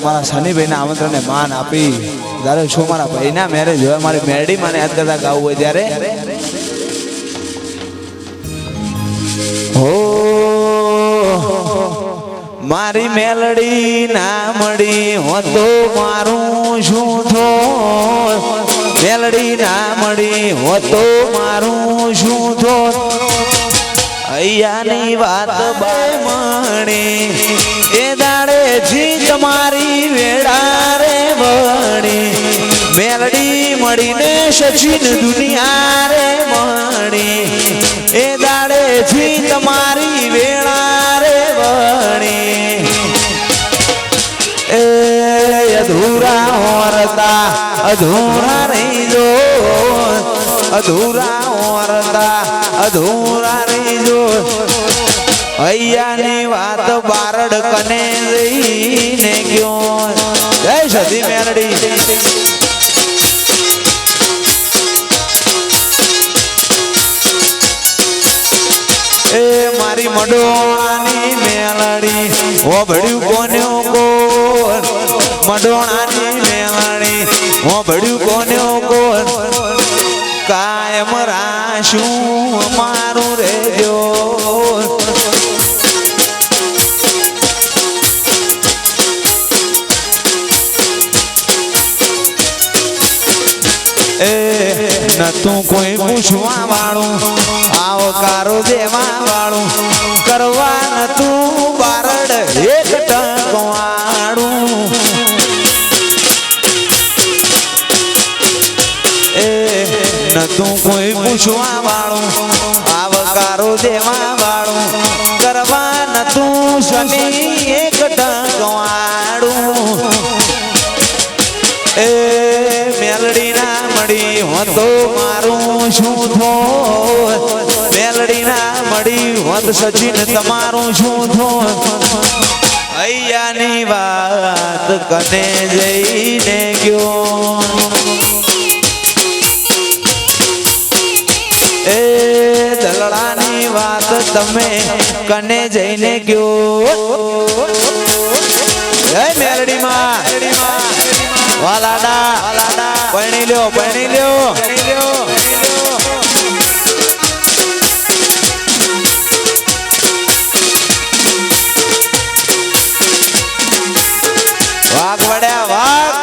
મારા શનિભાઈના આમંત્રણને માન આપી જ્યારે શું મારા ભાઈના મેરેજ હોય મારી મેરડી મને યાદ કરતા ગાવું હોય ત્યારે હો મારી મેલડી ના મળી હો તો મારું શું થો મેલડી ના મળી હો તો મારું શું થો અહીંયાની વાત બાય મણી એ દાડે જી તમારી વેડા રે મણી મેલડી મળીને સચિન દુનિયા રે મણી એ દાડે જી તમારી વેડા રે મણી એ અધૂરા હોરતા અધૂરા રહી જો અધૂરા હોરતા અધૂરા રહી જો અહીંયાની વાત બારડ કને જઈને ગયો જય સતી મેલડી એ મારી મડોણાની મેલડી ઓભડ્યું કોન્યો કોણ મડોણાની મેલડી ઓભડ્યું કોન્યો કોણ કાયમ રાશું મારું રેજો એ નતું કોઈ પૂછવા વાળું આવકારો દેવા વાળું કરવા નતું બારડ એક ટકવાળું એ નતું કોઈ પૂછવા વાળું આવકારો દેવા વાળું કરવા નતું શનિ એક ટકવાળું એ મેલડી ના મળી હોત તો મારું શું થો મેલડી ના મળી હોત સચિન તમારું શું થો અહીંયાની વાત કને જઈને ગયો એ દલડાની વાત તમે કને જઈને ગયો જય મેલડી માં વાલાડા પૈણી લ્યો વાઘ વડ્યા વાઘ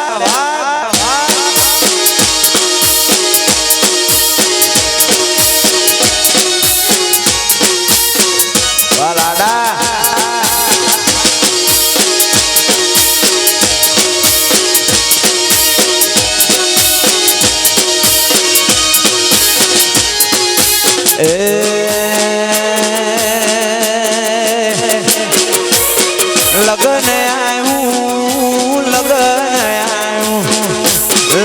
વાલાડા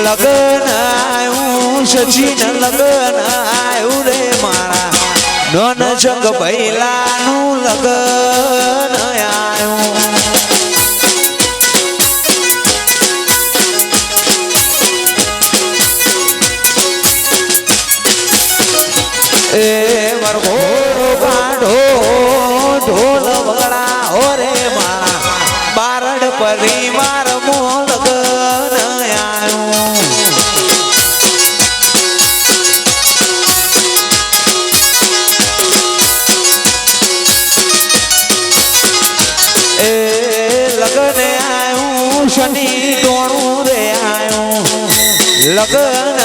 लगन आयूं सचिन लगन आयूं रे मारा नोन जग भैलानु लगन आयूं ए वरघोड़ो काढो ढोल वगड़ा हो रे मारा बारड परिवार मोल लगन आयूं ए लगन आयूं शनि टोणू रे आयूं लगन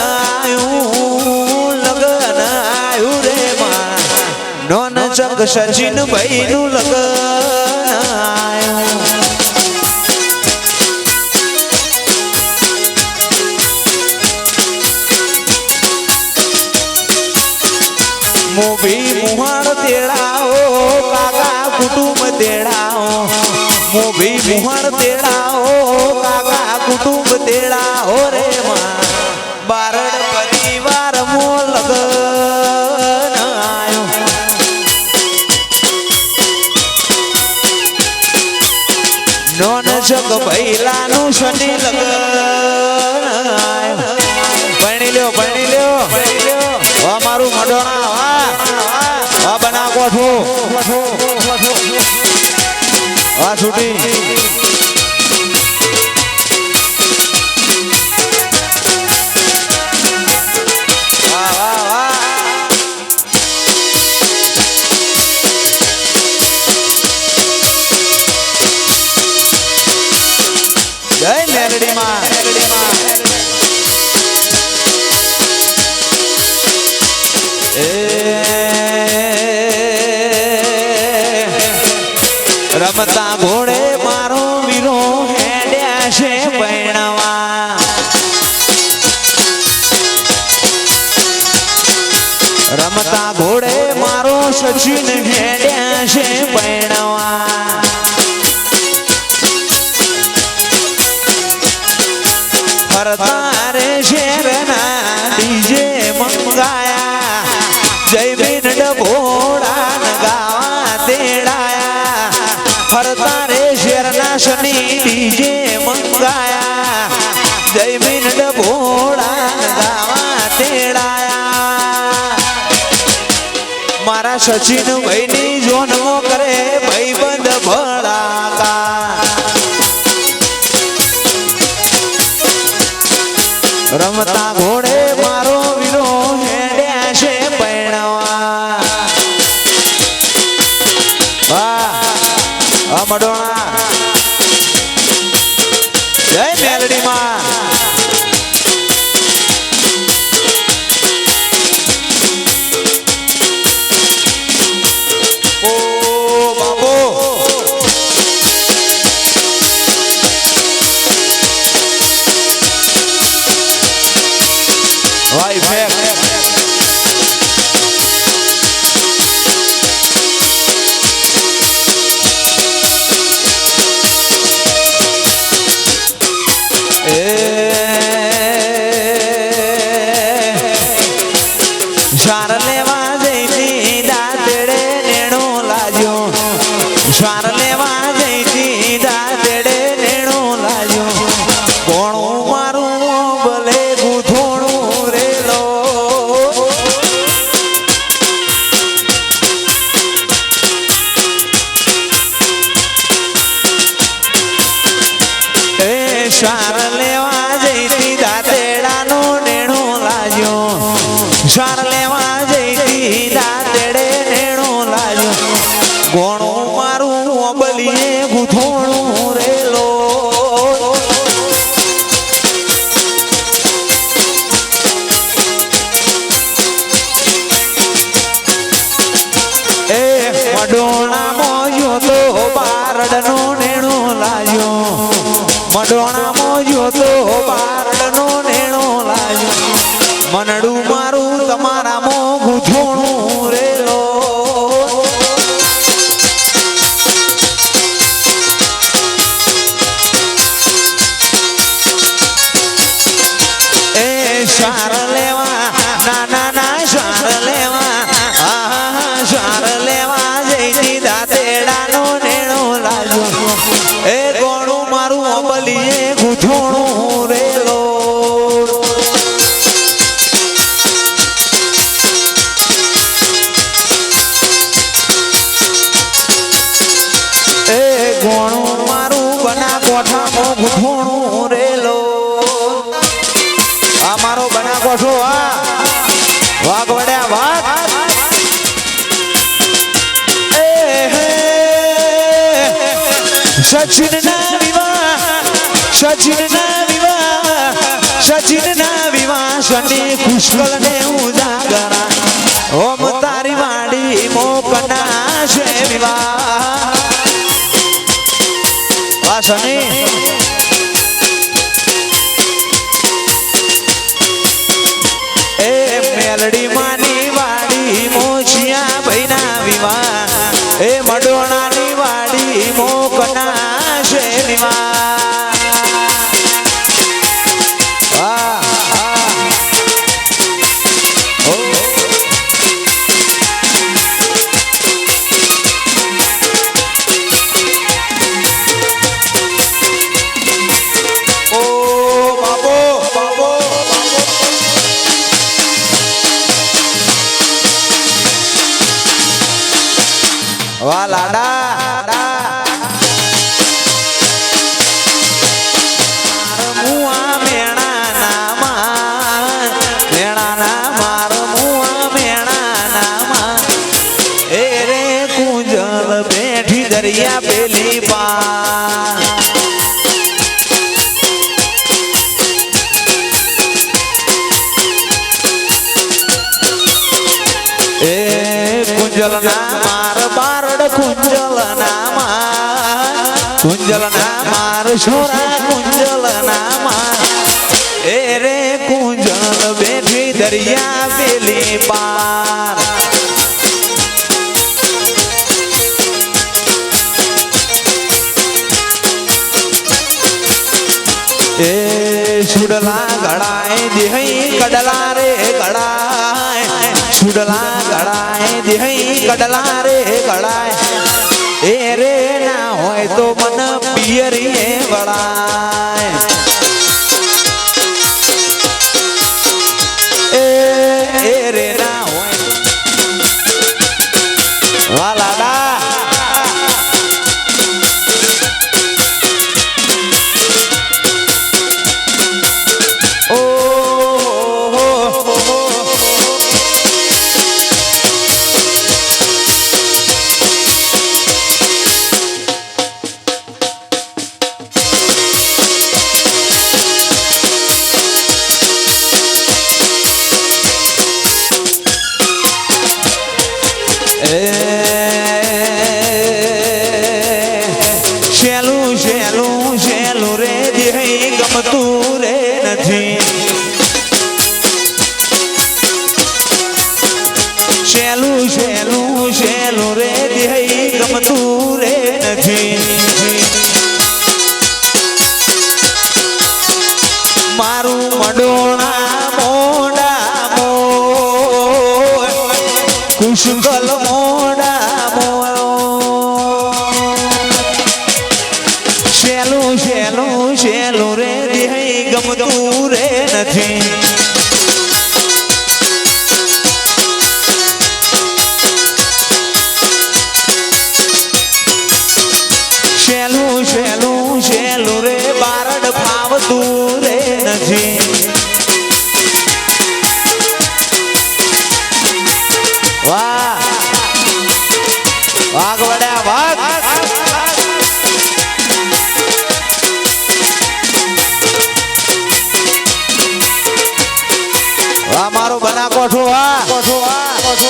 आयूं रे मारा नोन चंग सचिन भाई नु लगन आयूं मोभी मुहाड़ तेड़ाओ काका कुटुंब तेड़ाओ मोभी मुहाड़ तेड़ाओ काका कुटुंब तेड़ाओ रे मां बारड परिवार मो लगन आयो नोन जग भैलानु शनि लगन आयो पणी ल्यो मारू मडोणा वा बना कोठो वा छुटी રમતા ઘોડે મારો વીરો હેડ્યા છે પૈણવા રમતા ઘોડે મારો સચિન હેડ્યા છે પૈણવા ફરતા રે શેરના ડીજે મંગાયા જય બિન ડભોળા ગાવા તેડાયા ફરતા રે શેરના શનિ ડીજે મંગાયા જય બિન ડભોળા ગાવા તેડાયા મારા સચિન ભાઈની જોનમો કરે ભાઈબંધ ભળાકા રમતા ઘોડે મારો વીરો હેડ્યા છે પૈણવા વાહ મડોણા જય મેલડી માં ઓ બાબો ભાઈ ફેક શાર લેવા જઈતી દાતડે નેણો લાગ્યો શાર લેવા જઈતી દાતડે નેણો લાગ્યો કોણું મારું ભલે ગુથોણું રેલો એ શાર લેવા જઈતી દાતેડાનો નેણો લાગ્યો શાર લેવા જઈતી દાતેડે નેણો લાગ્યો કોણું મારું અબલીએ ગુથોણું રેલો મડોણા મોજો તો બારડનો નેણો લાગ્યો મડોણા મોજો તો બારડનો નેણો લાગ્યો મનડું મારું તમારા મો ગુથોણું રેલો એ શાર લેવા ના ના શાર લેવા શાર લેવા જઈતી દાતેડાનો નેણો લાગ્યો એ કોણું મારું અબલીએ ગુથોણું રેલો એ ગોણું મારું બના કોઠામાં ગુથોણું રેલો આ મારો બના કોઠો વાઘ વડ્યા વાઘ સચિન ના વિવાહ શનિ પુષ્કળ ને ઉજાગરા ઓમ તારી વાડી મોકના છે વિવાહ વાહ શનિ એ મેલડી માની વાડી મોચિયા ભાઈના વિવાહ એ મડોણાની વાડી મોકના છે વિવાહ વાહ લાડા મુઆ મેણા ના માર મુઆ મેણા ના એ રે કુંજલ બેઠી દરિયા પેલી પા એ કુંજલ ના માર બારડ કુંજલ ના માર કુંજલ ના માર છોરા કુંજલ ના માર એ રે કુંજલ બેઠી દરિયા પેલી પાર એ સુડલા ગળાએ દેહી કડલા રે ગળાય સુડલા ગળાએ દેહી કડલા રે ગળાય એ રે ના હોય તો મન પિયરીએ વળાય એ રે ના હોય વાલાડા શેલું શેલું શેલું રે દેહી ગમતું રે નથી શેલું શેલું શેલું રે દેહી ગમતું રે નથી મારું મડોણા મોડા મોર કુશગલ મોડા મોર શેલું શેલું શેલું રે દેહી ગમતું રે નથી શેલું શેલું શેલું રે બારડ ફાવતું રે નથી વાહ વાઘ વડ્યા વાઘ વાહ મારો બના કોઠો વાહ કોઠો વાહ કોઠો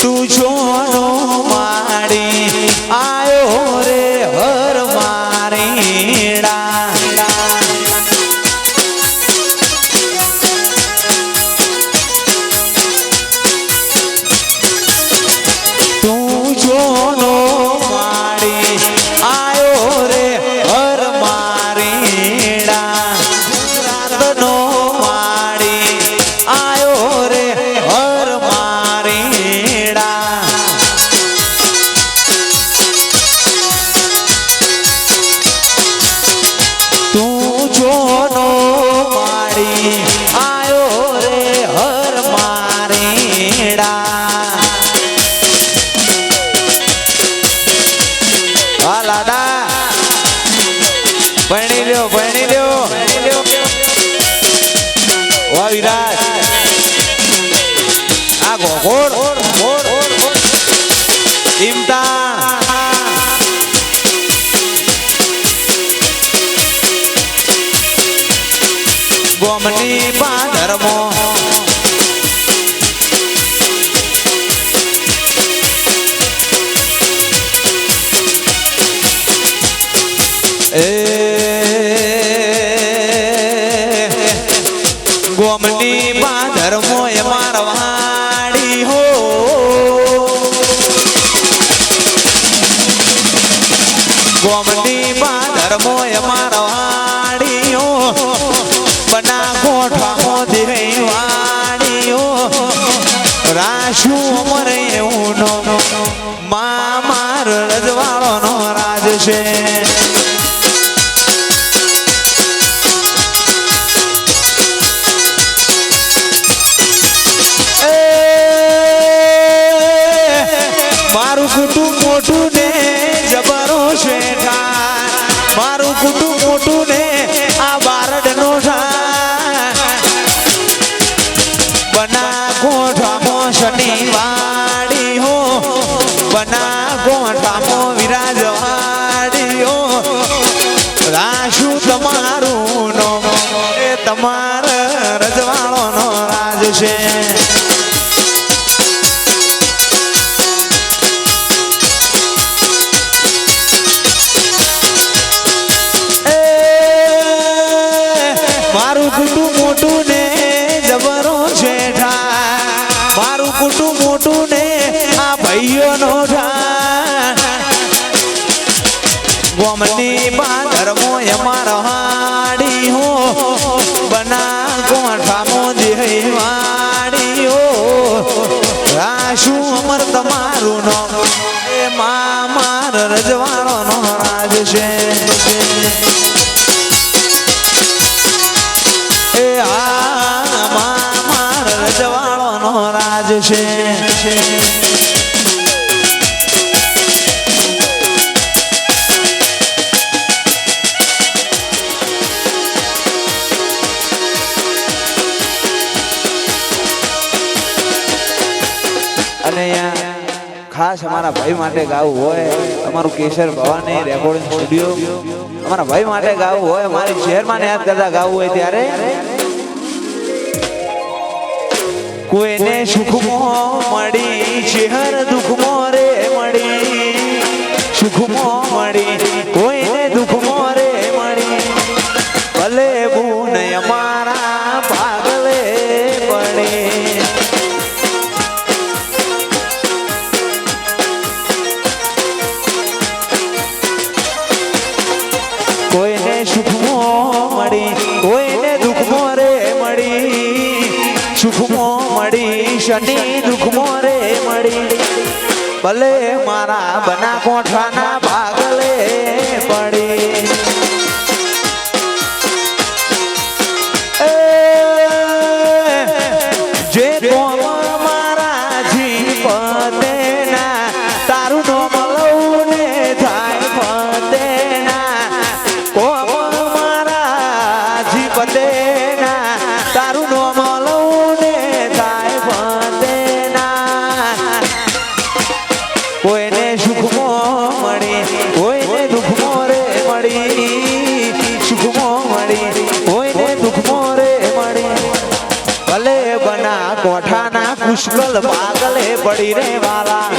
તું જોનો માડી આયો રે હર મારીડા તું જોનો માડી આયો રે હર મારીડા રાતનો પરણી લ્યો વાહ વિરાજ આ ગોળ ઇમતાન ગોમની પાધરમો ગોમની પાધરમો એ મારવાડી હો ગોમની પાધરમો એ મારવાડી હો બના કોઠા દેહી વાડી હો રાશુ મરે એવું માર રજવાળો નો રાજ છે મારું કુટુંબ મોટું ને જબરો શેઠા મારું કુટુંબ મોટું ને આ બારડ નો બના કોઠામાં શનિવાડી કોઠામાં વિરાજવાડીઓ રાશુ તમારું નો એ તમારા રજવાડોનો રાજ છે. મારું કુટુંબ મોટું ને જબરો શેઠા, મારું કુટુંબ મોટું ને આ ભાઈઓનો ગોમની પાદરમો અમારો હાડી હો બના કોઠામો દેહવાડી હો રાશુ અમર તમારું નો એ માર રજવાડોનો રાજ છે. રજવાડોનો રાજ છે. અને ખાસ અમારા ભાઈ માટે ગાવું હોય, અમારું કેસર ભવાની રેકોર્ડિંગ સ્ટુડિયો અમારા ભાઈ માટે ગાવું હોય, અમારી શહેરમાં યાદ કરતા ગાવું હોય ત્યારે કોઈને સુખમાં મળી શહેર દુઃખમાં રે મળી, સુખમાં મળી કોઈને દુઃખમાં રે મળી ભલે બુન અમારા પાગલે પડે. કોઈને સુખમાં મળી કોઈને દુઃખમાં રે મળી, સુખમાં મળી શનિ દુઃખમાં રે મળી ભલે મારા બના કોઠાના ભાગલે પડી. જે કોમ મારા જીવતેના તારું નો મળવું ને થાય ફતેના, કોમ મારા જીવતેના તારું નો મળવું ને થાય ફતેના. કોઈને સુખમાં મળી કોઈને દુઃખમાં રે મળી, સુખમાં મળી કોઈને દુઃખમાં રે મળી ભલે બના કોઠાના પુષ્કળ પાગલે પડી રે વાલા.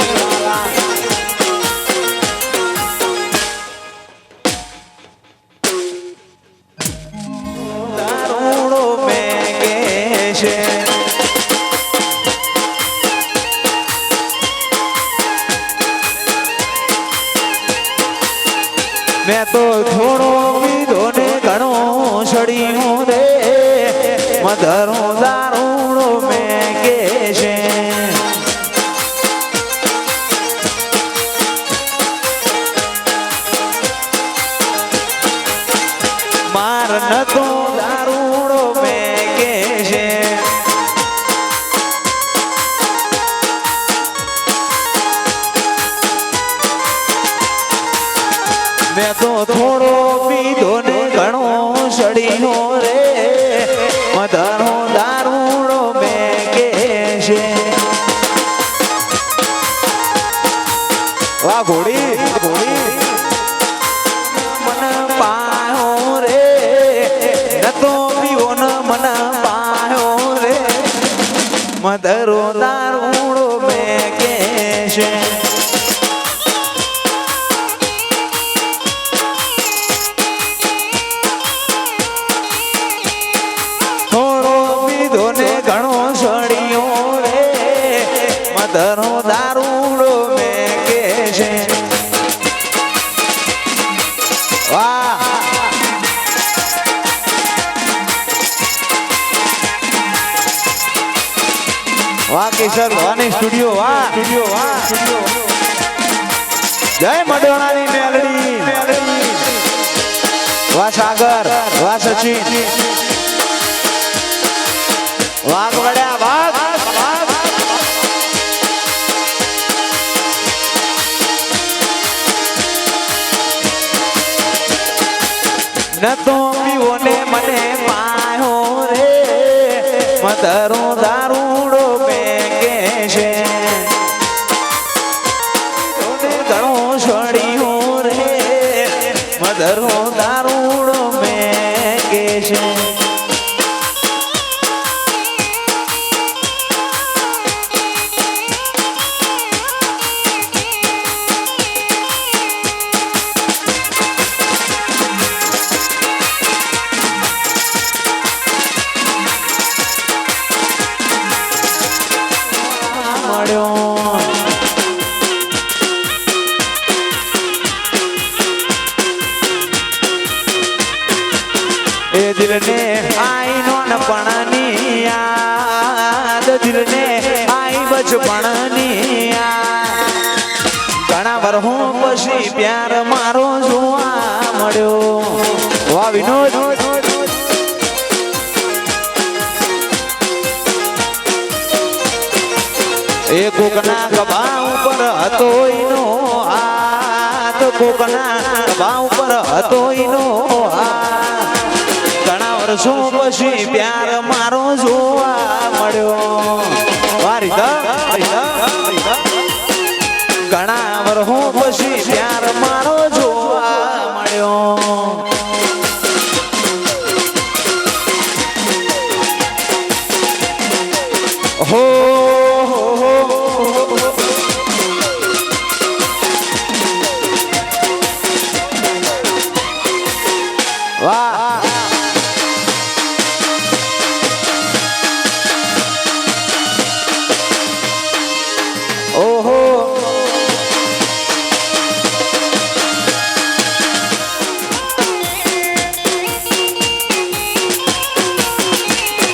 દારૂડો મેગે છે મેં તો થોડો પીધો ને ઘણો સડ્યો રે મધરો દારૂડો મેગે છે. માર નતો દારૂડો મેગે છે. મેં તો થોડો પીધો ને ઘણો સડીનો રે મધરો દારૂડો મેગે છે. વાહ ઘોડી ઘોડી મન પાયો રે નતો પીવો ન મન પાયો રે મધરો દારૂડો મેગે છે. મધરો દારૂડો મેગે છે. વાહ વાહ કેસર ભવાની સ્ટુડિયો વાહ સ્ટુડિયો વાહ જય મડોણાની મેલડી વાહ સાગર વાહ સચિન વાઘ વડ્યા વાઘ નતો પીવો ને મને પાયો રે મધરો દારૂડો મેગે છે. ઘણો બચપણની ઘણા વર્ષો પછી પ્યાર મારો જોવા મળ્યો વાહ વિનોદ એ કોકના ગભા ઉપર હતો ઈનો હાથ કોકના ગભા ઉપર હતો ઈનો હાથ ઘણા વર્ષો પછી પ્યાર મારો જોવા મળ્યો વારી ઘણા વર્ષો પછી પ્યાર મારો જોવા મળ્યો હો વાહ ઓહો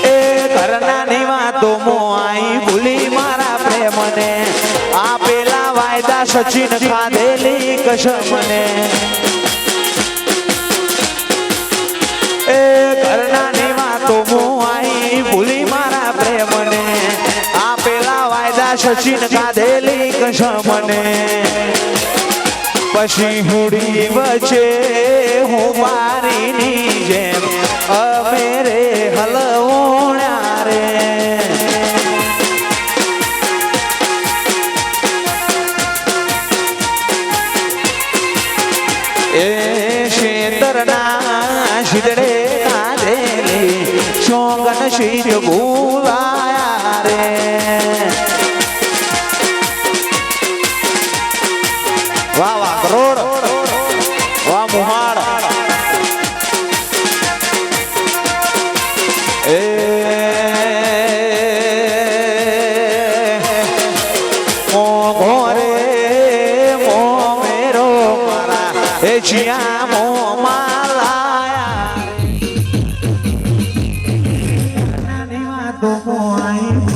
એ ઘરનાની વાતો મોઆઈ ભૂલી મારા પ્રેમને આપેલા વાયદા સચિન ખાધેલી કસમને એ ઘરનાની વાતો મોઆઈ ભૂલી મારા પ્રેમને આપેલા વાયદા સચિન ખાધેલી કસમને પછી હુડી વચ્ચે હું મારીની જેમ અમે રે હલવોણા રે એ શેતરના શીતળે કાઢેલી શોગન શીત ભૂલાયા રે વાહ વાહ કરોડ વાહ મુહાડ એ મોઘો રે મો મેરો મારા એ જીયા મો માલાયા નાની વાતો મોઆઈ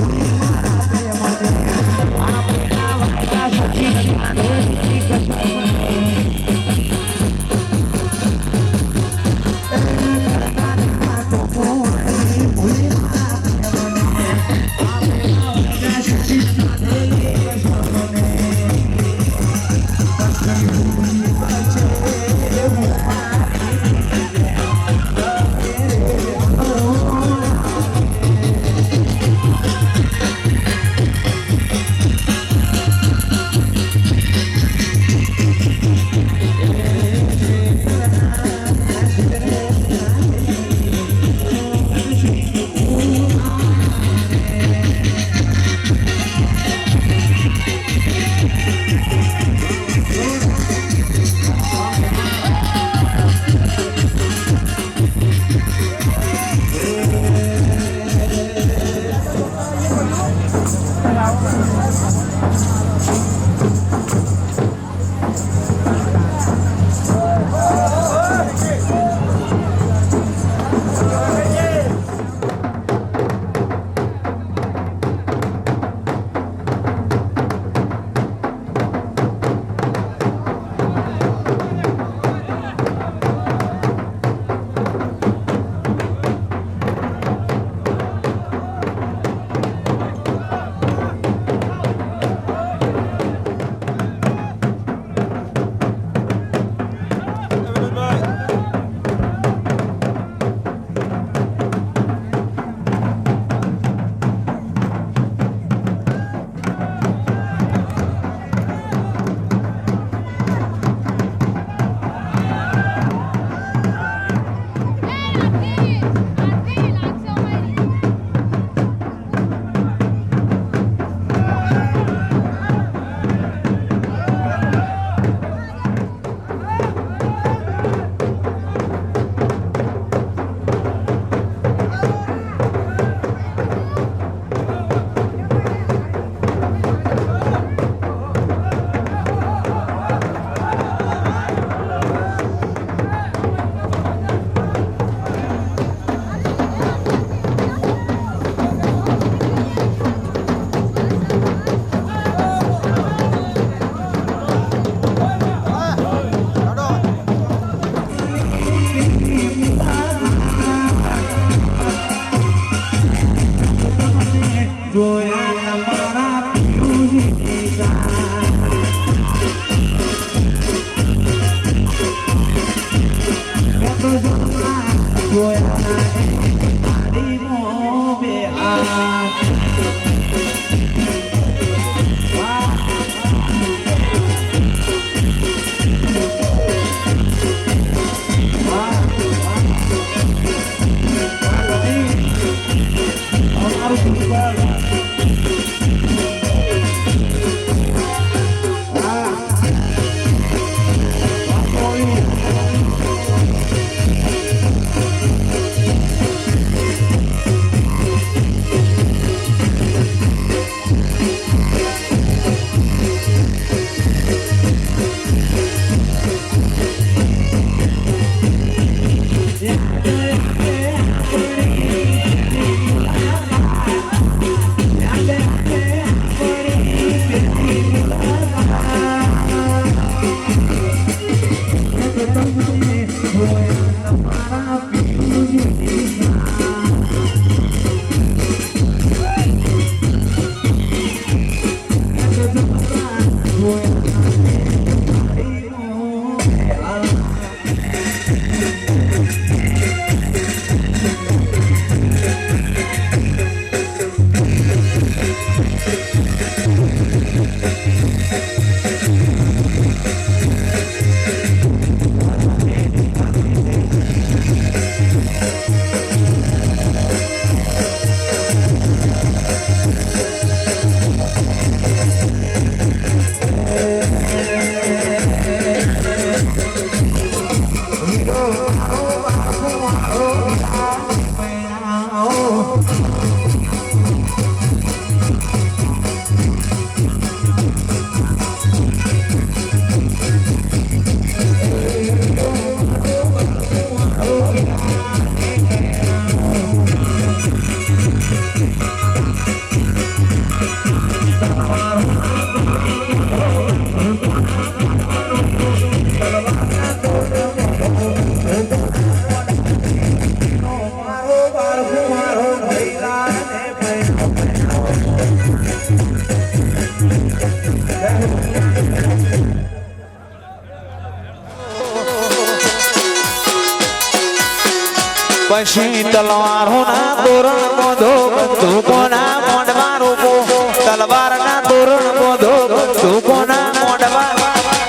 પછી તલવારોના તોરણ બોધો બંદૂકોના મોઢમાં રોપો તલવારના તોરણ બોધો બંદૂકોના મોઢમાં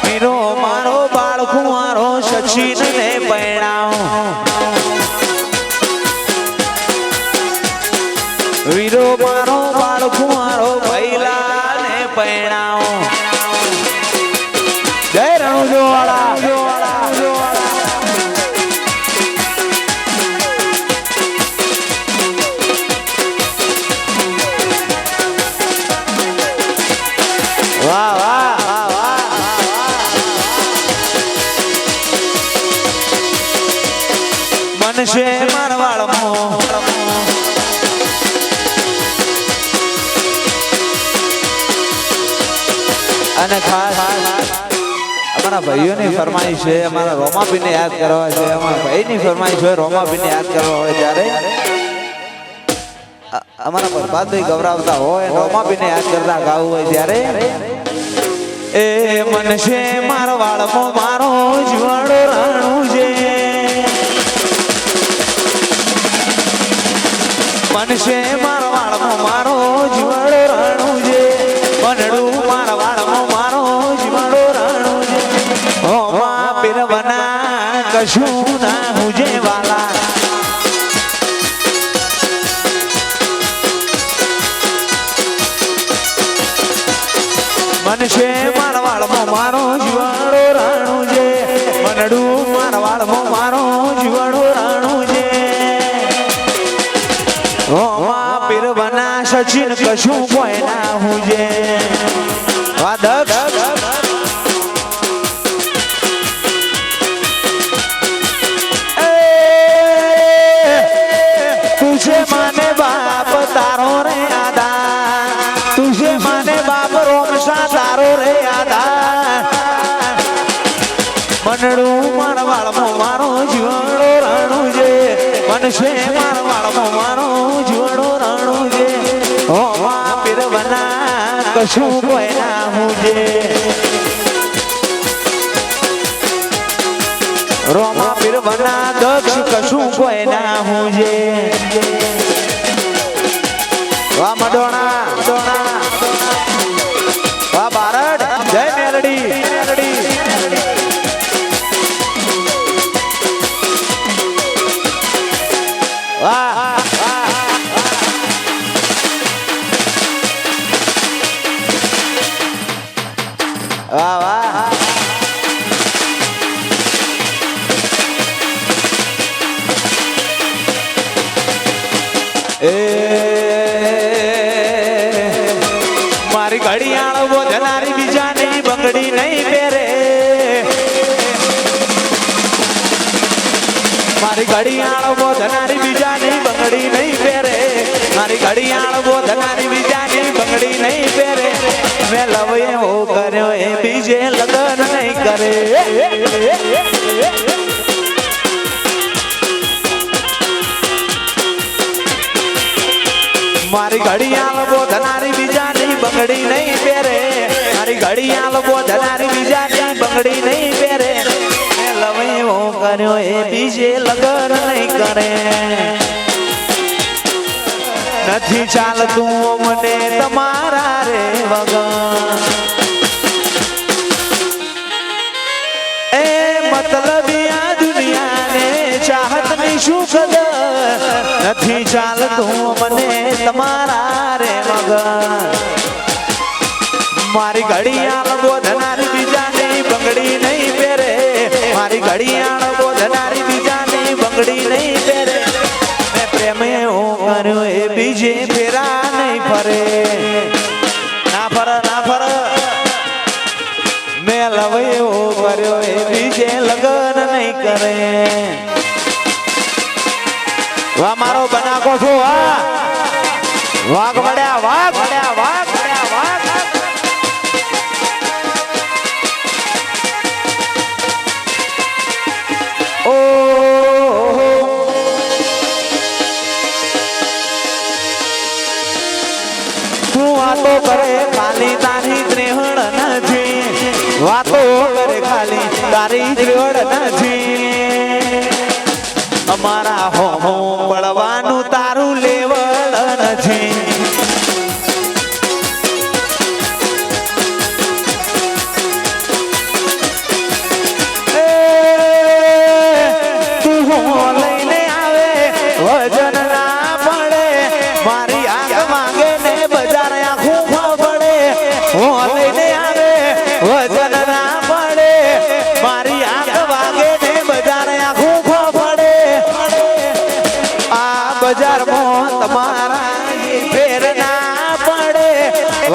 વીરો મારો બાળકુંવારો સચિનને પરણાવો વીરો મારો બાળકુંવારો ભૈલાને પરણાવો જય રણુજોવાળા વાહ વાહ વાહ મનશે મારવાળમાં અને ખાસ અમારા ભાઈઓની ફરમાઈશ છે અમારા રોમાપીને યાદ કરવા છે અમારા ભાઈની ફરમાઈશ હોય રોમાપીને યાદ કરવા હોય ત્યારે અમારા પ્રભાતભાઈ ગૌરાવતા હોય રોમાપીને યાદ કરતા ગાવું હોય ત્યારે એ મનશે મારવાળમાં મારો જીવાડો રાણું છે મનશે મારવાળમાં મારો જીવાડો રાણું છે મનડું મારવાળમાં મારો જીવાડો રાણું છે ઓ મા પીરવના કશું ના હુજે વાલા મનશે મારવાળમાં મારો જીવાડો રાણું છે મનડું મારવાળમાં મારો જીવાડો રાણું છે ઓ મા પીરવના સચિન કશું કોઈ ના હુજે વાદક તુझे माने बाप तारो रे आदा તુझे माने बाप રોમસા તારો રે આદા મનડું મારવાળમાં મારો જીવાડો રાણું છે મનશે મારવાળમાં મારો જીવાડો રાણું છે ઓ મા પીરવના કશું કોઈ ના હુજે રોમા પીરવના દક્ષ કશું કોઈ ના હુજે વાહ મડોણા વાહ બારડ જય મેલડી વાહ વાહ વાહ એ મારી ઘડિયાળ બોધનારી બીજાની બંગડી નહીં પહેરે મારી ઘડિયાળ બોધનારી બીજાની બંગડી નહીં પહેરે મારી ઘડિયાળ બોધનારી બીજાની બંગડી નહીં પહેરે મેં લવ એવો કર્યો એ બીજે લગ્ન નહીં કરે મારી ઘડિયાળ બોધનારી બીજાની બંગડી નહીં પહેરે મારી ઘડિયાળ બોધનારી બીજાની બંગડી નહીં પહેરે મેં લવ એવો કર્યો એ બીજે લગ્ન નહીં કરે નથી ચાલતું મને તમારા રે વગર એ મતલબી આ દુનિયાને ચાહતની શું કદર નથી ચાલતું મને તમારા રે મગર મારી ઘડિયાળ બોધનારી બીજાની બંગડી નહીં પહેરે મારી ઘડિયાળ બોધનારી બીજાની બંગડી નહીં પહેરે મેં પ્રેમ એવો કર્યો એ બીજે ફેરા નહીં ફરે ના ફર મેં લવ એવો કર્યો એ બીજે લગ્ન નહીં કરે વાહ મારો બનાકો છો વાઘ મળ્યા વાઘ મળ્યા વાઘ મળ્યા વાઘ ઓ તું વાતો કરે ખાલી તારી ત્રેહણ નથી વાતો કરે ખાલી તારી ત્રેહણ નથી અમારા હોમો બળવાનું તારું લેવલ નથી. તું લઈને આવે વજન ના પડે મારી આગ માંગે ને બજાર આખું પડે. લઈને આવે વજન ના પડે મારી આગ વાગે ને બજાર આખું પડે. આ બજારમાં તમારા ફેર ના પડે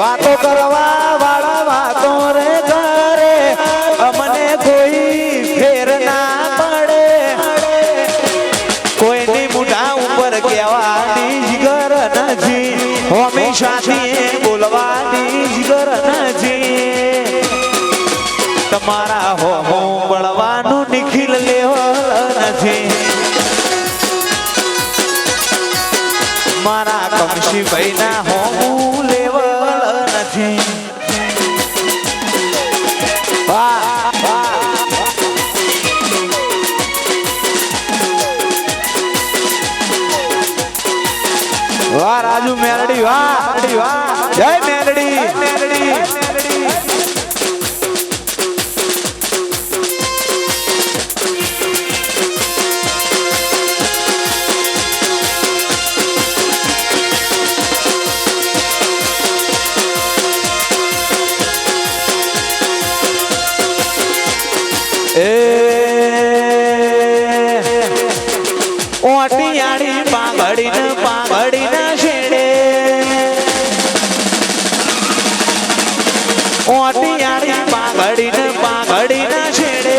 વાતો કરવા વાળા વાતો રે કરે અમને કોઈ ફેર ના પડે. કોઈની મુઢા ઉપર કહેવાની જીગર નથી હંમેશાથી બોલવાની જીગર નથી. તમારા હોમો બળવાનું નિખિલ લેવલ નથી. મારા કમશીભાઈ ના હોમું લેવલ નથી. વાહ વાહ વાહ રાજુ મેલડી વાહ વાહ જય મેલડી મેલડી. ઓટિયાળી પાઘડી ને છેડે ઓટિયાળી પાઘડી ને છેડે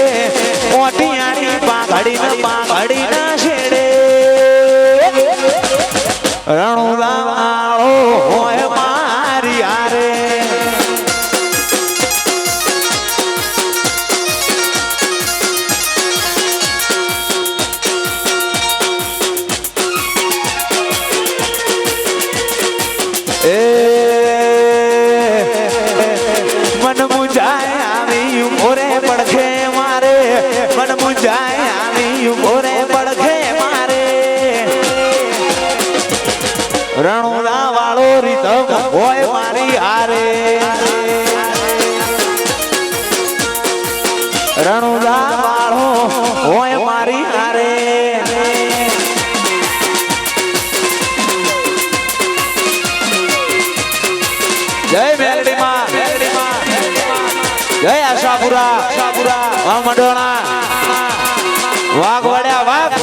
ઓટિયાળી પાઘડી ને છેડે રણુલા વાળો હોય મારી હારે. મન મુંજાય આવી ઉમરે પડખે મારે મન મુંજાય આવી ઉમરે પડખે મારે. રણુલા વાળો રીતમ હોય મારી હારે. રણુલા વાળો હોય મારી હારે. જય મેલડી માં જય આશાપુરા વાહ મંડોણા વાઘ વડ્યા વાઘ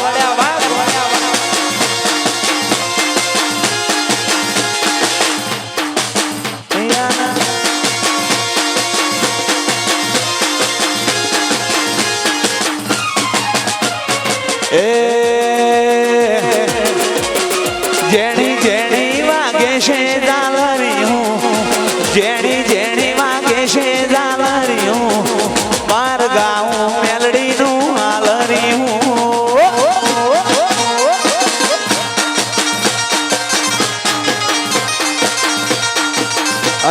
જેણી જેણી વાગે છે ઝાલરી હું જેણી જેણી વાગે છે ઝાલરી હું માર ગાઉં મેલડી નું હાલરી હું.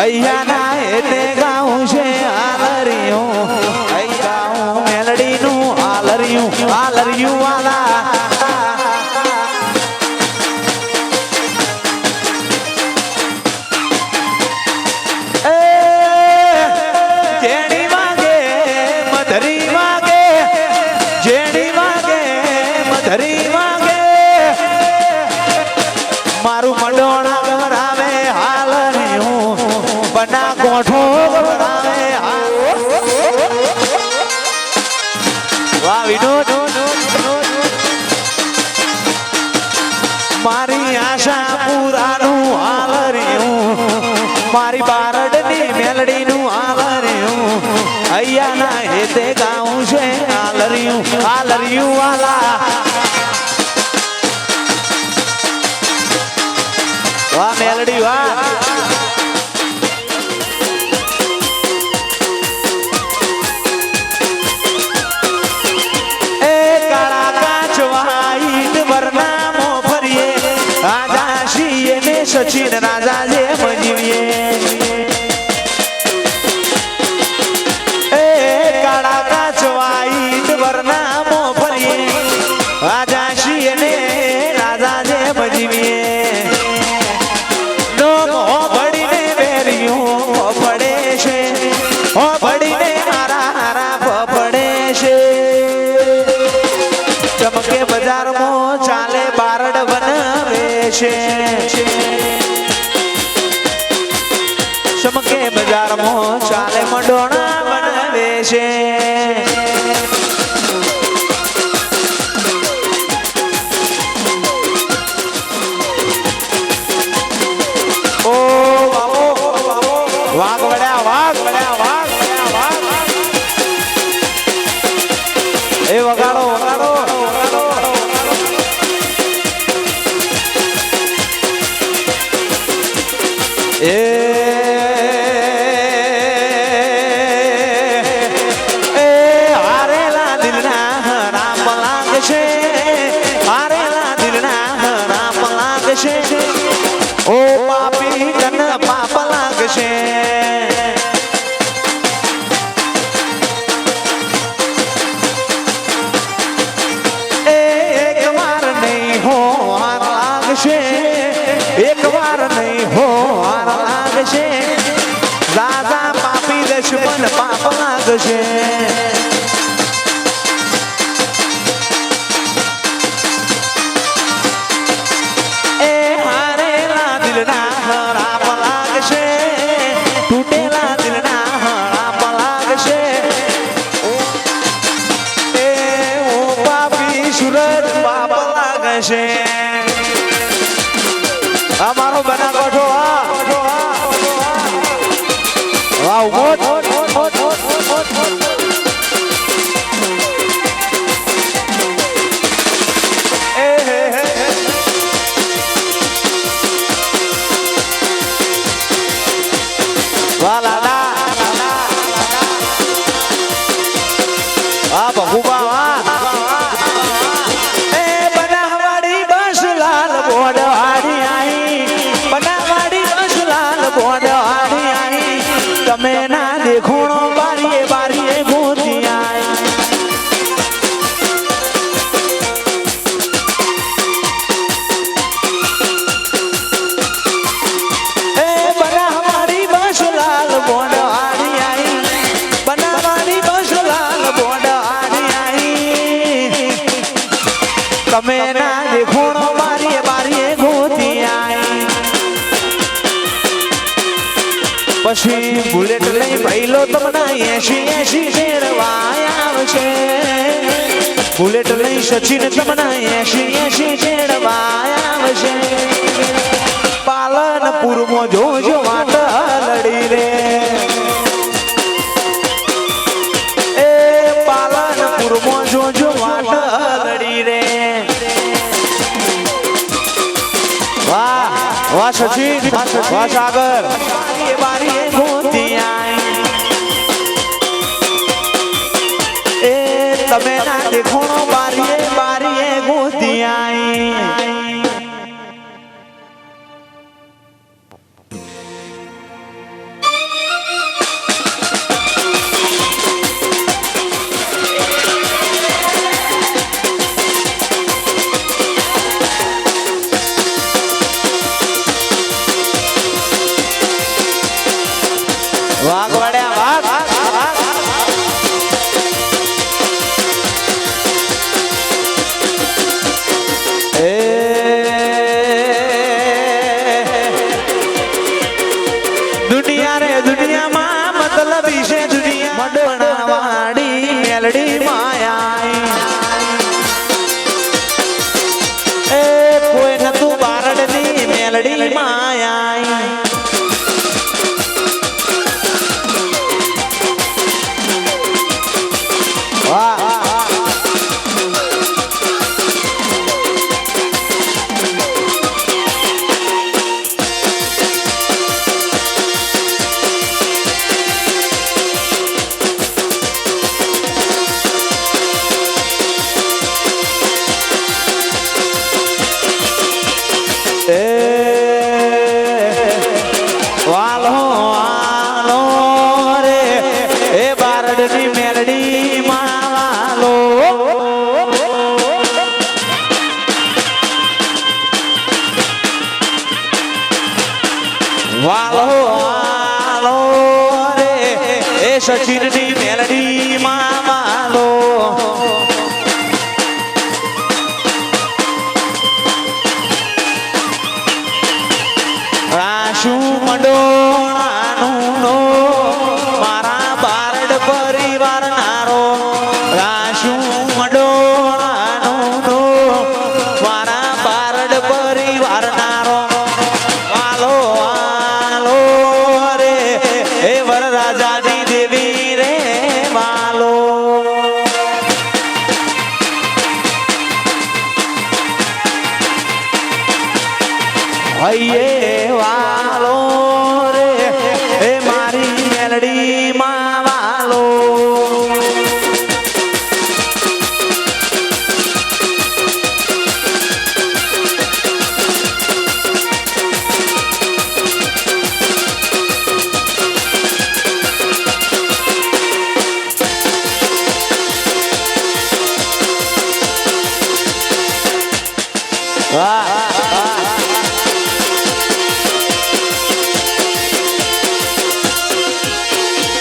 અહીંયા ના એટલે ગાઉં છે હાલરી હું અહીં ગાઉં મેલડી નું હાલરિયું વાલા. મારું મંડોણા ગવરાવે હાલરિયું બના કોઠો ગવરાવે વાહ વિનોદ. મારી આશા પૂરાનું હાલરિયું મારી બારડની મેલડીનું હાલરિયું અહીંયા ના હેતે ગાઉં છે હાલરિયું વાલા. વાહ મેલડી વાહ. એ કાળા કાચ વાઈટ વરનામો ફરીએ રાજા શીએ ને સચિન રાજા જે મજીવીએ. એ કાળા કાચ વાઈટ વરનામો ફરીએ રાજા શી બજારમાં ચાલે બારડ બનાવે છે ચમકે બજારમાં ચાલે મંડોણા બનાવે છે એ વગાડો વગાડો એ હારેલા દિલના રામ લાગશે હારેલા દિલના રામ લાગશે ઓ પાપી તન પાપ લાગશે એક વાર નહીં હો હાર લાગશે દાદા પાપી દુશ્મન પાપ લાગશે એ હારેલા દિલના હરાપ લાગશે તૂટેલા દિલના હરાપ લાગશે એ ઓ પાપી સુરત પાપ લાગશે અમારો બનાકોઠો વાવ મોટ એ હે હે વાલા આ બહુબા એ બનાવાડી બસ લાલ બોડવાડી તમે ના દેખોણો બારીએ બારીએ ગોતી આય એ બનાવાડી બસ લાલ બોડવાડી આઈ બનાવાડી બસ લાલ બોડવાડી આઈ તમે ના દેખોણો બારીએ બારીએ ગોતી આય પછી બુલેટ લઈ ભઈલો તમને 80 જેડવાય આવશે બુલેટ લઈ સચિન તમને 80 જેડવાય આવશે પાલનપુરમાં જોજો વાટ લડી રે એ પાલનપુરમાં જોજો વાટ લડી રે વાહ વાહ સચિન વાહ સાગર બારીએ ગોતી આય એ તમે ના દેખોણો બારીએ બારીએ ગોતી આય વાઘ વડ્યા વાઘ એ દુનિયા રે દુનિયામાં મતલબ છે દુનિયા મડોણા વાડી મેલડી માયા એ કોઈ નતું બારડની મેલડી માયા વાલો વાલો રે એ બારડની મેલડી માં વાલો વાલો રે એ સચિનની મેલડી માં વાલો રાશું મંડોણાનું નો મારા બારડ પરિવાર નારો રાશું મંડોણાનું નો મારા બારડ પરિવાર નારો વાલો વાલો રે હે વરરાજાની દેવી રે વાલો હૈયે વાલો રે હે મારી મેલડી માં વાલો વાહ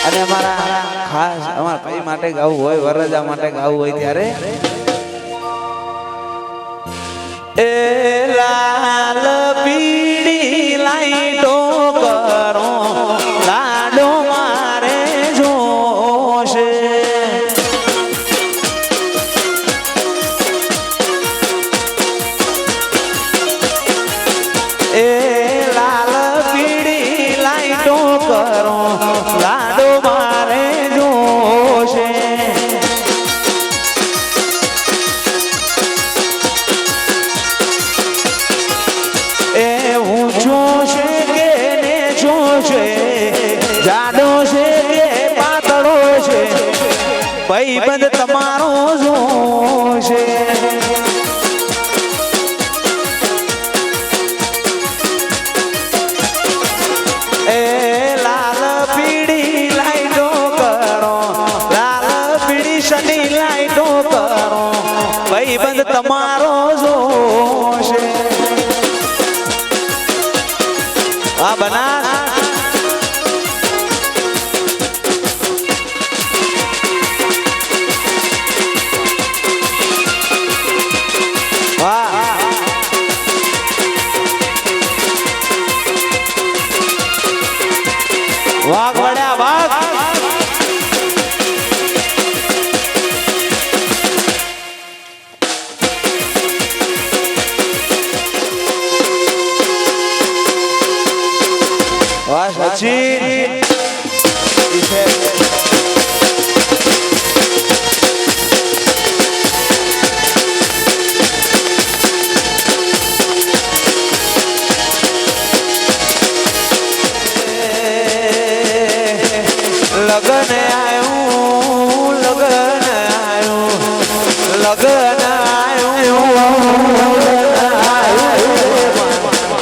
અને અમારા ખાસ અમારા ભાઈ માટે ગાવું હોય વરરાજા માટે ગાવું હોય ત્યારે એ લાલ પીળી લાઈટો કરો લાડો મારે જોશે એ લાલ પીળી લાઈટો કરો લાડો મારે જોશે એ ઊંચો છે કે નીચો છે જાડો છે કે પાતળો છે ભાઈબંધ તમારો જોશે એ લાલ પીળી લાઈટો કરો લાલ પીળી શની લાઈટો કરો ભાઈબંધ તમારો જોશે આ બના વાહ વાઘ વડ્યા વાઘ વાહ સચિન લગન આયું લગન આયું લગન આયું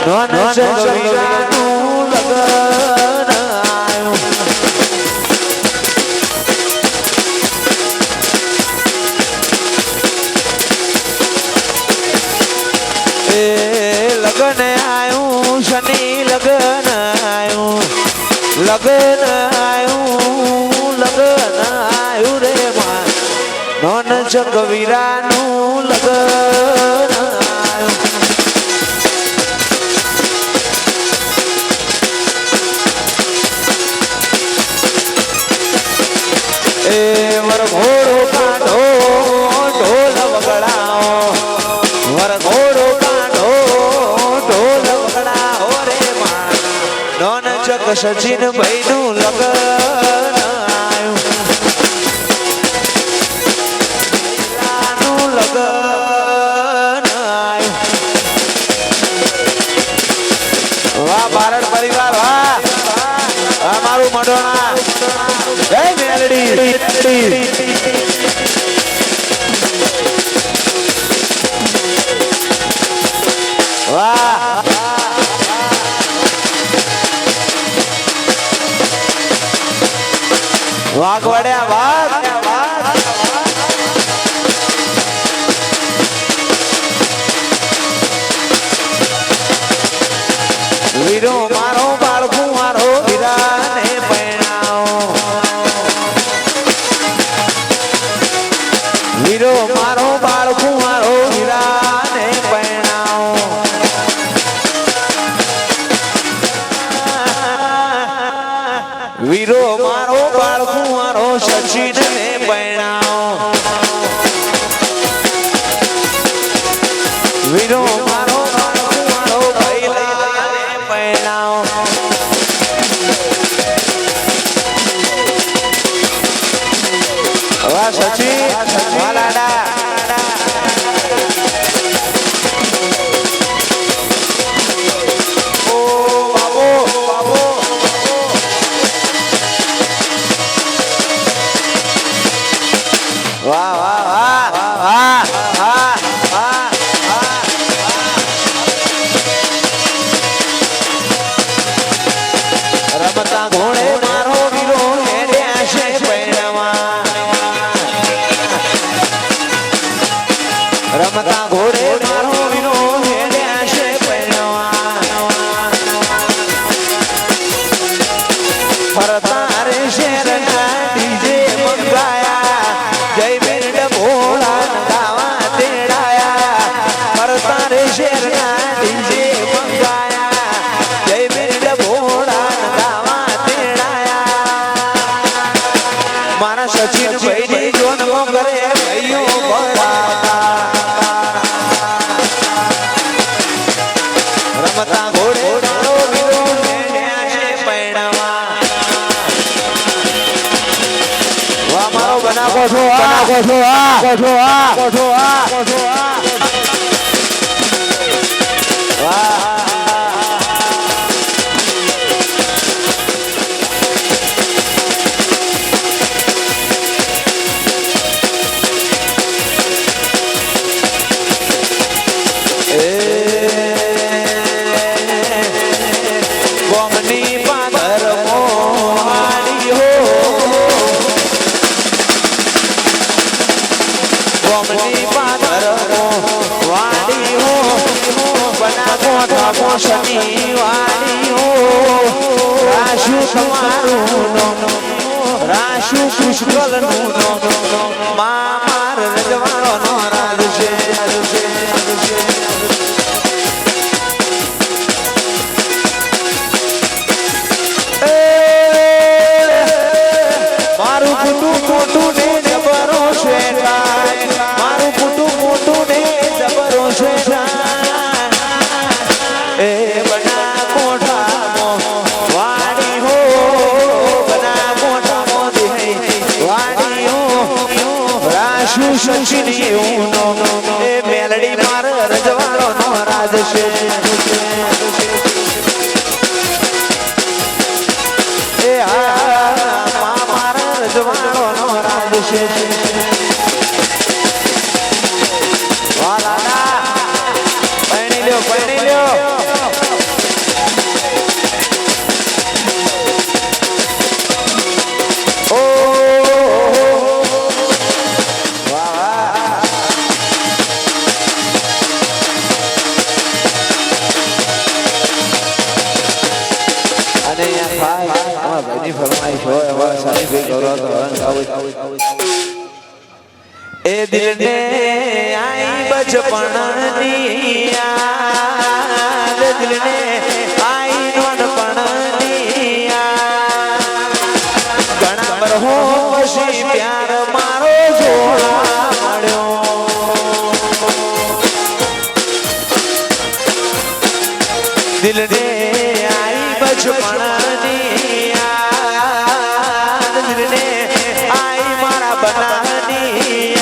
નોન સગીરાનું લગન આયું એ લગન આયું શનિ લગન આયું લગન આયું લગન આયું રે માં નોન જગવીરાનું લગન આયું એ વરઘોડો કાઢો ઢોલ વગડાઓ વરઘોડો કાઢો ઢોલ વગડાઓ રે માં નોન જગ સચિન ભાઈ નું લગન આયું લગન આયું વાહ બારડ પરિવાર વાહ આ મારું મઢોણા જય મેલડી વાહ વાઘ વડ્યા વાઘ વીરો મારો બાળકું મારો વીરાને પૈણાઓ વીરો મારો બાળકું મારો વીરાને પૈણાઓ વીરો મારો બાળકુંવારો સચિન ને પરણાવો વીરો મારો બાળકુંવારો ભૈલા ને પરણાવો વાહ સચિન વાહ લાડા વાહ વાહ વાહ વાહ વાહ વાહ રમતા ઘોડે મારો વીરો હેડ્યા છે પૈણામાં રમતા ઘોડે મારો વીરો હેડ્યા છે પૈણામાં ફરતા રે શેરના ડીજે મંગાયા જય બેન ભોળા ગાવા તેડાયા ફરતા રે શેરના ડીજે મંગાયા જય બેન ભોળા ગાવા તેડાયા મારા સચિન ભાઈની જોનમાં કરે ભાઈઓ ભરાતા રમતા ઘોડે મારો વીરો હેડ્યા છે પૈણામાં વાહ મારો બનાવો છો ગોમની પાદર મોહાડી હો ગોમની પાદર વાડી હો બના કોઠા મોસની વાડી હો રાશુ તમારું રાશુ પુષ્કલ નું માર રજવાડો નો રાજ છે મારું કુટુંબ મોટું ને જબરો છે મારું કુટુંબ મોટું ને જબરો છે એ બના કોઠા વાડી હો બના કોઠા વાડી હો રાશુ સચિની નો એ મેલડી માર રજવાડો નો રાજ છે એ રજવાડો નો રાજ છે વાલા પૈણી લ્યો ઓ વાહ અને અમારા ભાઈની ફરમાઈશ હોય અમારા સાની ભાઈ ગૌરવ એ દિલને આઈ બચપણની યાદ દિલને આઈ નોનપણની યાદ ઘણા બરહો પછી પ્યાર મારો જોવા મળ્યો દિલને આઈ બચપણની યાદ દિલને આઈ મારા બનાની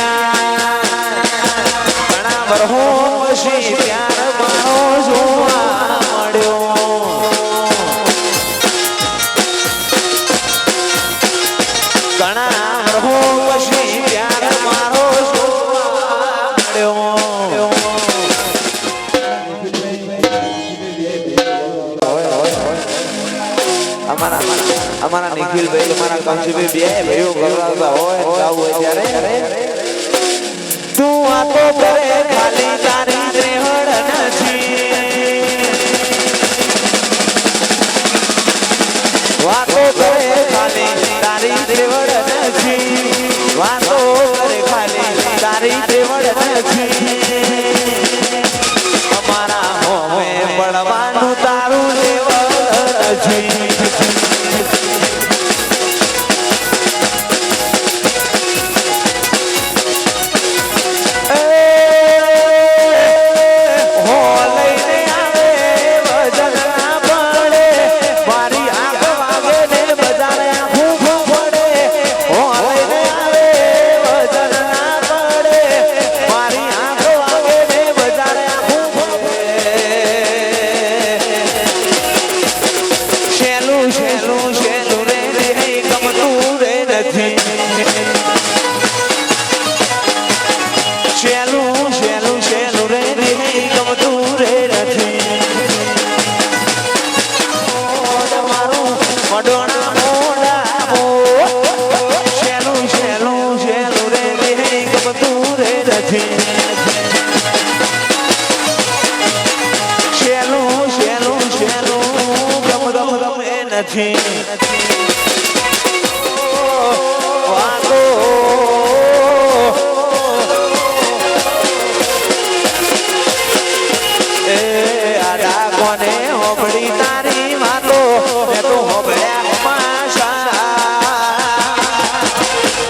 ઘણા બરહો પછી પ્યાર મારો જોવા મળ્યો ઘણા બરહો પછી પ્યાર મારો જોવા મળ્યો અમારા નિખિલભાઈ અમારા કંસુભાઈ બે ભાઈઓ ગવરાવતા હોય ગાવું હોય ત્યારે તું આ તો કરે ખાલી તારી ત્રેહડ નથી વાતો કરે ખાલી તારી ત્રેહડ નથી વાતો કરે ખાલી તારી ત્રેહડ નથી અમારા હોમે પડવાનું તારું લેવલ નથી શેલું શેલું રે ગમતું રે નથી શેલું શેલું શેલું રે ગમતું રે નથી મારું મડોણા મોડા શેલું શેલું શેલું રે ગમતું રે નથી શેલું શેલું શેલું ગમે નથી વાગો એ આડા કોને હોબળી તારી વાતો મેં તો હોબળ્યા માશા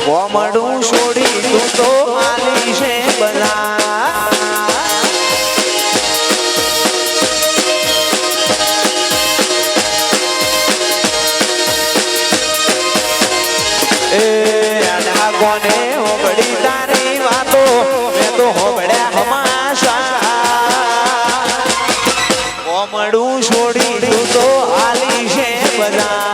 કોમડું છોડી તું તો આલી છે બધા કોને હોબળી તારી વાતો મેં તો હોબળ્યા હમાશા કોમડું છોડી તું તો હાલી છે બધા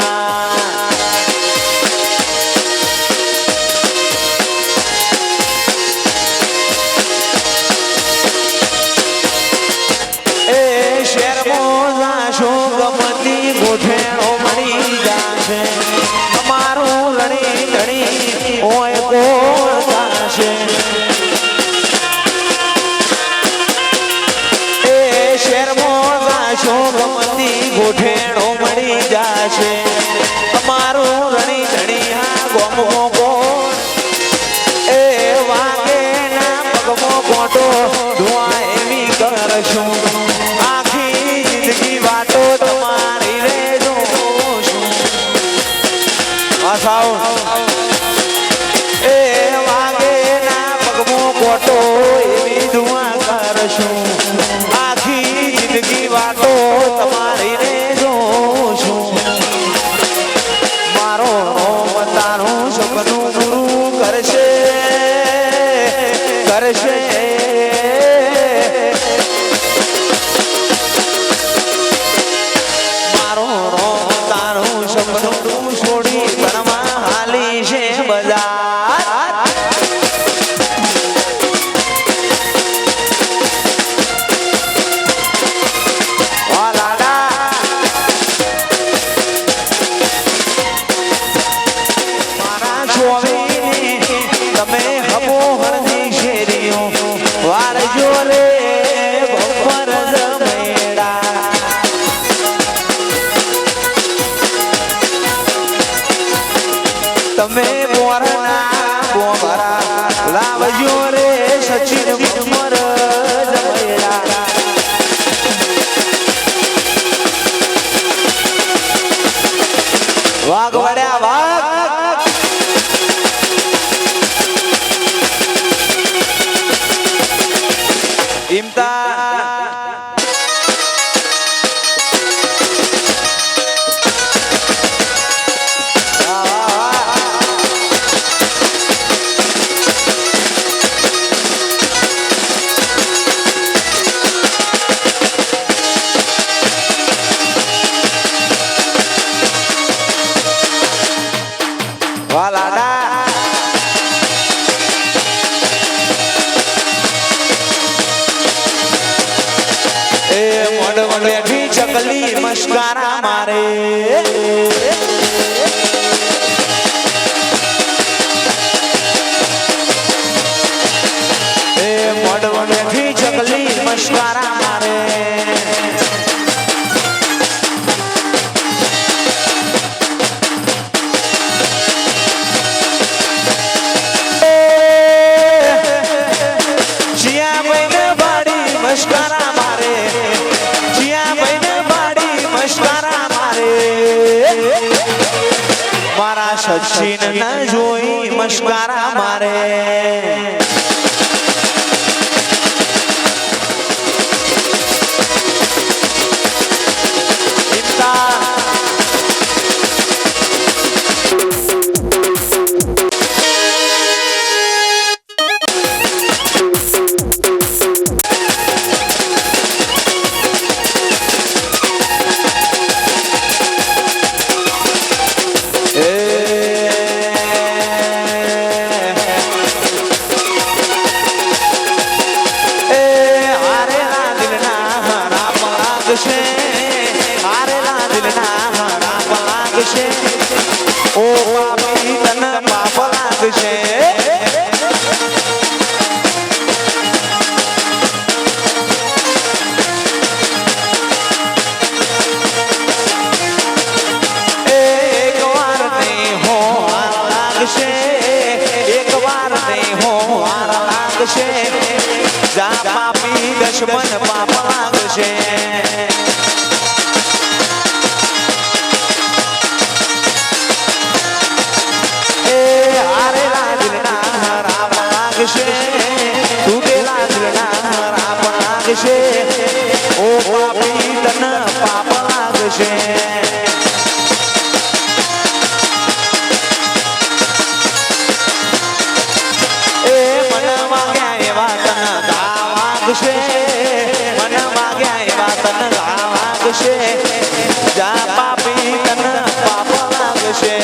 એ શેરમાં જાશો ગમતી ગોઠેણો મળી જાશે અમારું લડી લડી ઓય કોણ થાશે એ શેરમાં જાશો ગમતી ગોઠેણો મળી જાશે અમારું રણી ધણી હા ગોમો કોણ એ વાગે ના પગમો કોટો ધુઆ એવી કરશું આખી જિંદગી વાતો તમારી રે જોશું આ સાઉન્ડ એ વાગે ના પગમો કોટો એવી દુઆ કરશું આખી જિંદગી વાતો તમારી રે જોશું મારો તારું સપનું પૂરું કરશે કરશે મારો તારું સપનું તું છોડી બનવા હાલી છે બધા મારા છોવીને તમે હબો હરની શેરીઓ વાળજો રે બપોર જમેડા તમે બોરના બોમરા લાવજો રે સચિન મર જમેડા વાઘ વડ્યા વાઘ ઇમતા વાલાડા એ મોડ બેઠી ચકલી મસ્કારા મારે એ મોડ બેઠી ચકલી મસ્કારા મારે મસ્કારા મારે જીયા ભાઈને બાડી મસ્કારા મારે મારા સચિન ન જોઈ મસ્કારા મારે દુશ્મન પાપ લાગશે એ હારે લાગના રામ લાગશે તૂટેલા દિલના રામ લાગશે ઓ પાપી તન પાપ લાગશે મન માગ્યા એવા તન લાગશે જા પાપી તન પાપ લાગશે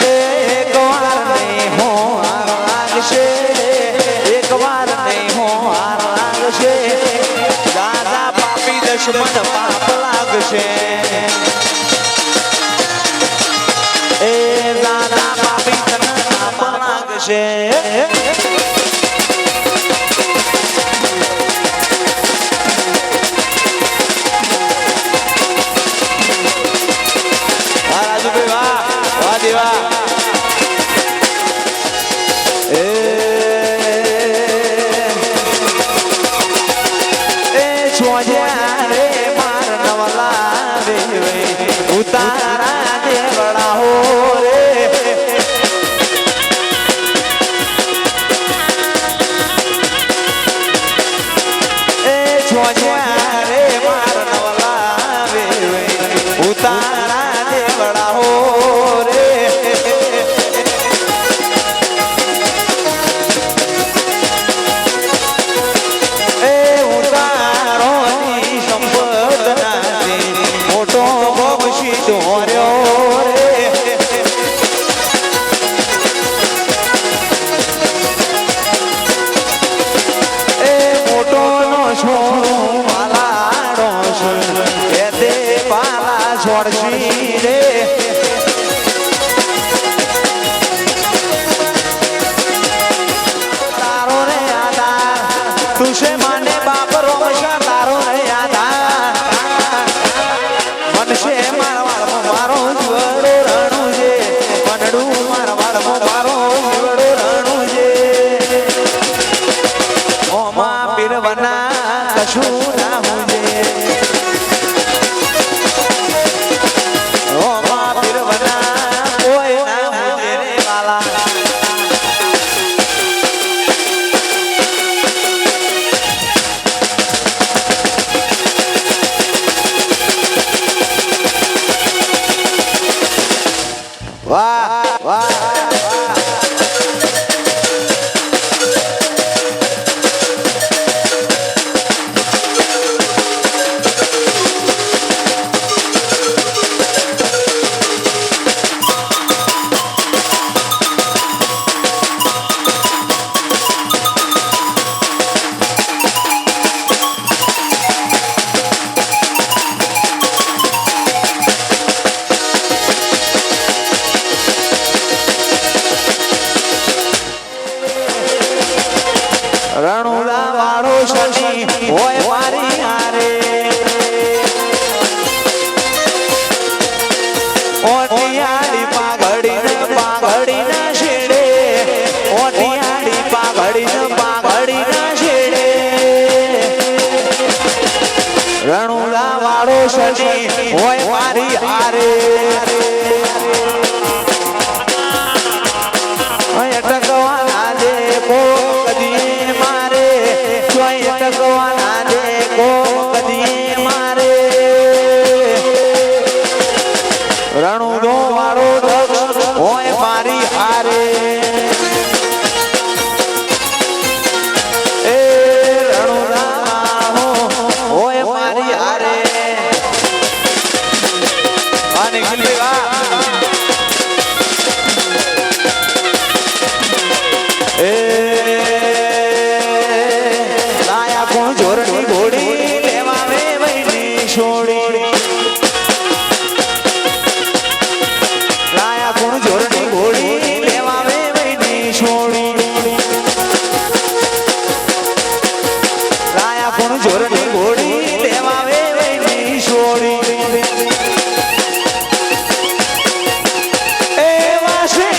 એક વાર નહીં હો હાર લાગશે એક વાર નહીં હો હાર લાગશે જા પાપી દુશ્મન પાપ લાગશે એ દાદા પાપી તન પાપ લાગશે રાજુભાઈ વાહ વાહ દેવા એ છોજ્યા રે માર નવલા દેવે ઉતારા દેવડા હો ઉતારા દેવડા હો રે એ ઉતારો ની સંપદનાથી મોટો ભોગશી દોર્યો રે એ મોટો નો છોડું માલાડો છે દે પાલા છોડશી રે તારો રે આધાર તુશે માને બાપ રોમશા તારો રે આધાર મનશે મારવાડમાં મારો જીવડો રણું છે મનડું મારવાડમાં મારો જીવડો રણું છે ઓમાં પીરવના કશું ના હુંજે વાહ વાહ રણુલા વાળો શનિ હોય મારી હારે ઓટિયાળી પાઘડી ના છેડે ઓટિયાળી પાઘડી ના છેડે રણુલા વાળો શનિ હોય મારી હારે અટકવાના દે કો કદી મારે અટકવાના દે કો કદી મારે રણુલો વાળો દક્ષ હોય મારી હારે એ રણુલા હોય મારી હારે અને લાયા કોણ જોરની ઘોડી લેવા મે વૈની છોડી લાયા કોણ જોરની ઘોડી લેવા મે વૈની છોડી લાયા કોણ જોરની ઘોડી લેવા મે વૈની છોડી એ વાસે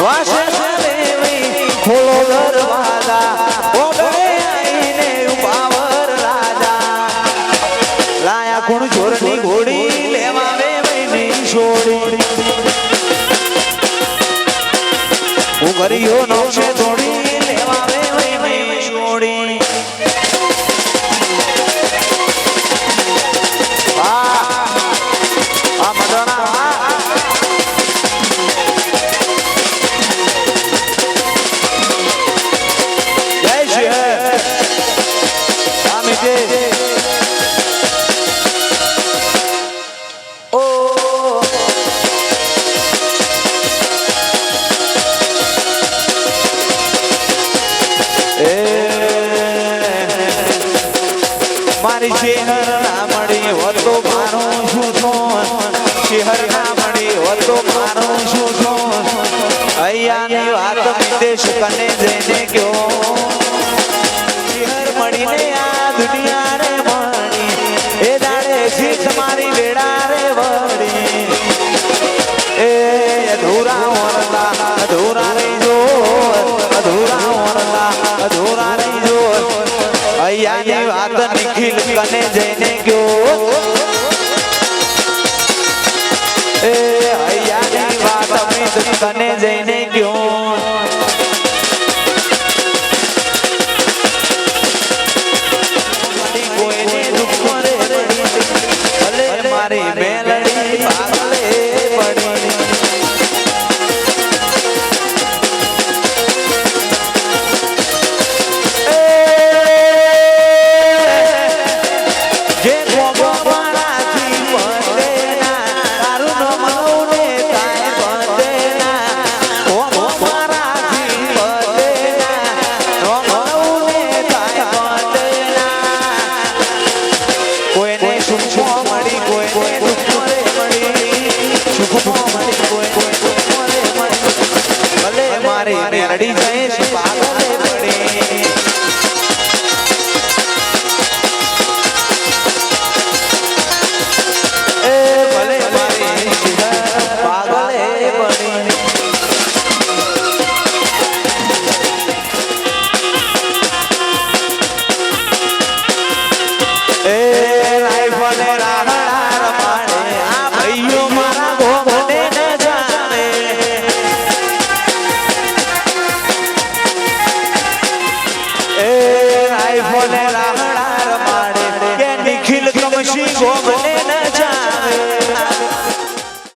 વાસે દેવી ખોલો દરવાજા ઓગળે આઈને ઉપાવર રાજા લાયા કોણ ચોરની ઘોડી લેવા વે વઈની છોડી હું ગરિયો નોશે થોડી લેવા વે વઈની છોડી આ મદના મારી શેહર ના મળી હોત તો મારું શું છું શેહર ના મળી હોત તો મારું શું છું અહીંયાની વાત વિદેશ કને જઈને ગયો શેહર મળીને આ દુનિયા રે મળી એ દાડે શીખ મારી વેડા રે વળી એ અધૂરા ઓરલા અધૂરા રહી જો અધૂરા ઓરલા અધૂરા રહી જો અહીંયાની વાત નિખિલ કને જઈને ગયો એ અહીંયાની વાત અમિત કને જઈને ગયો કોઈને દુઃખ રે ભલે મારી મેલડી પાગલે પડી મારી મેરડી